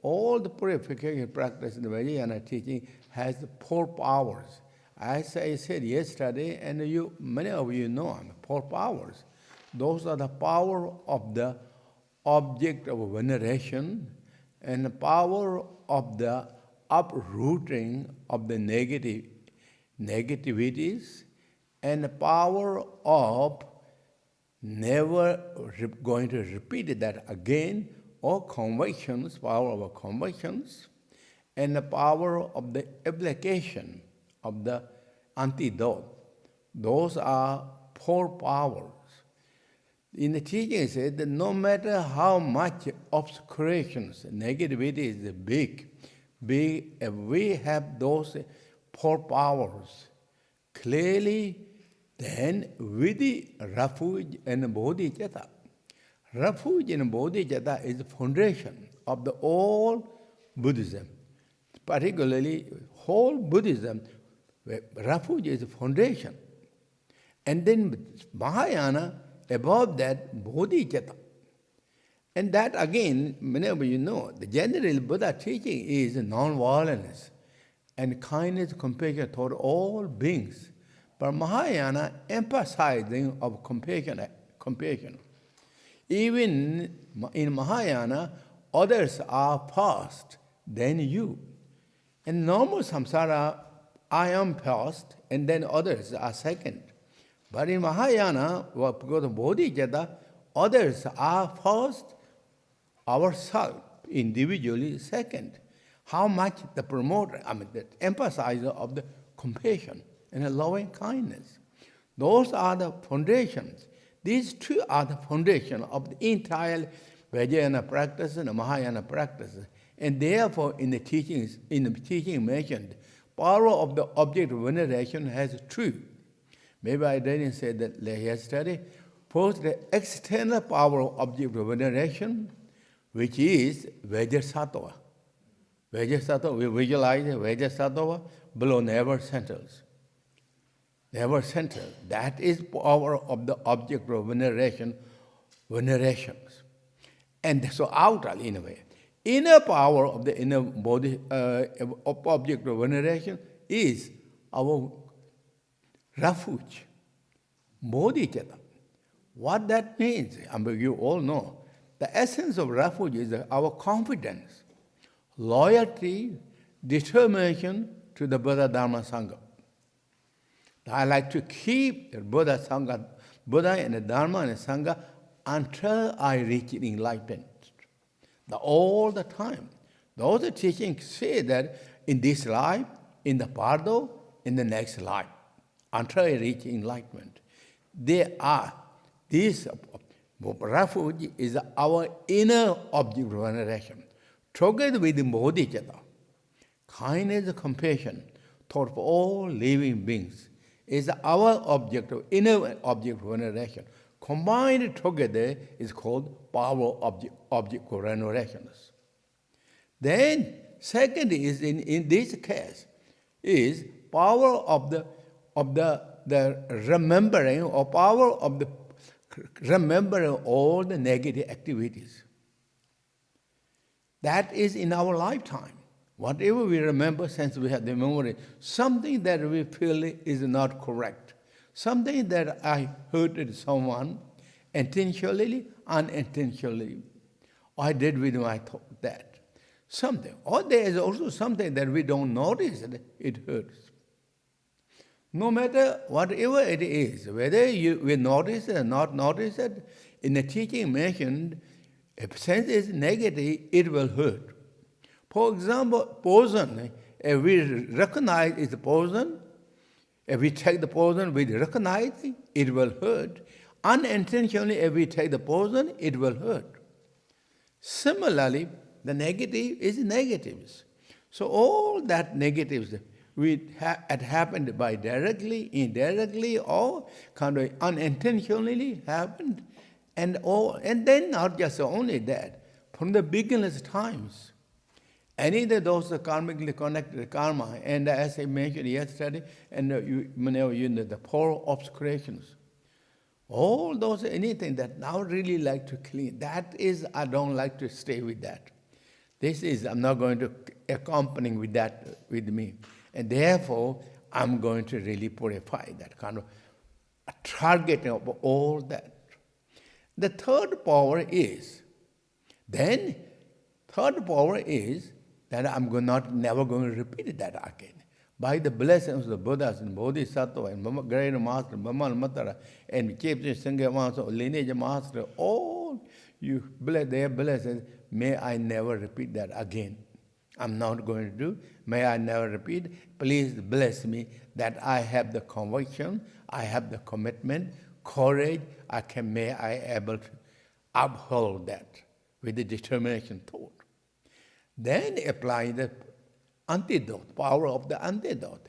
all the purification practice in the Vajrayana teaching has the 4 powers. As I said yesterday, and many of you know, 4 powers. Those are the power of the object of veneration and the power of the uprooting of the negativities and the power of never going to repeat that again, or convictions, power of convictions, and the power of the application of the antidote. Those are 4 powers. In the teaching, it says that no matter how much obscurations, negativity is big, if we have those 4 powers clearly, then with the refuge and bodhicitta. Refuge and bodhicitta is the foundation of the all Buddhism. Particularly, whole Buddhism, refuge is the foundation. And then Mahayana, above that, bodhicitta. And that again, many of you know, the general Buddha teaching is non-violence and kindness, compassion toward all beings. But Mahayana emphasizing of compassion. Even in Mahayana, others are first, then you. In normal samsara, I am first, and then others are second. But in Mahayana, because of bodhicitta, others are first, ourselves individually second. How much the promoter, the emphasizer of the compassion and the loving kindness. Those are the foundations. These 2 are the foundation of the entire Vajrayana practice and the Mahayana practice. And therefore, in the teaching mentioned, power of the object of veneration has 2. Maybe I didn't say that yesterday. First, the external power of object of veneration, which is Vajrasattva. Vajrasattva, we visualize Vajrasattva below never centers. Never centers. That is power of the object of venerations. And so outerly, in a way. Inner power of the inner body, object of veneration is our refuge, bodhicitta. What that means, you all know. The essence of refuge is our confidence, loyalty, determination to the Buddha, Dharma, Sangha. I like to keep the Buddha, Sangha, Buddha and the Dharma and the Sangha until I reach enlightenment. All the time. Those teachings say that in this life, in the pardo, in the next life, until I reach enlightenment. They are, this refuge is our inner object of veneration. Together with the bodhicitta, kindness and compassion toward all living beings is our object of inner object of veneration. Combined together is called power object of veneration. Then, second is in this case is power of the remembering, or power of the remembering all the negative activities. That is in our lifetime. Whatever we remember, since we have the memory, something that we feel is not correct, something that I hurted someone intentionally, unintentionally, or I did with my thought that. Something. Or there is also something that we don't notice, it hurts. No matter whatever it is, whether we notice it or not notice it, in the teaching mentioned, if sense is negative, it will hurt. For example, poison, if we recognize it's poison, if we take the poison, we recognize it will hurt. Unintentionally, if we take the poison, it will hurt. Similarly, the negative is negatives. So all that negatives, it happened by directly, indirectly, or kind of unintentionally happened. And then not just only that, from the beginner's times, any of those karmically connected karma, and as I mentioned yesterday, and many of you know the 4 obscurations, all those, anything that now really like to clean, that is, I don't like to stay with that. This is, I'm not going to accompany with that with me. And therefore, I'm going to really purify that kind of target of all that. The third power is, that I'm never going to repeat that again. By the blessings of the Buddhas and Bodhisattva and Great Master, Vimalamitra and Chetsun Senge Wangchuk, lineage master, all you bless their blessings, may I never repeat that again. I'm not going to do. May I never repeat. Please bless me that I have the conviction, I have the commitment, courage. May I able to uphold that with the determination thought. Then apply the antidote, power of the antidote.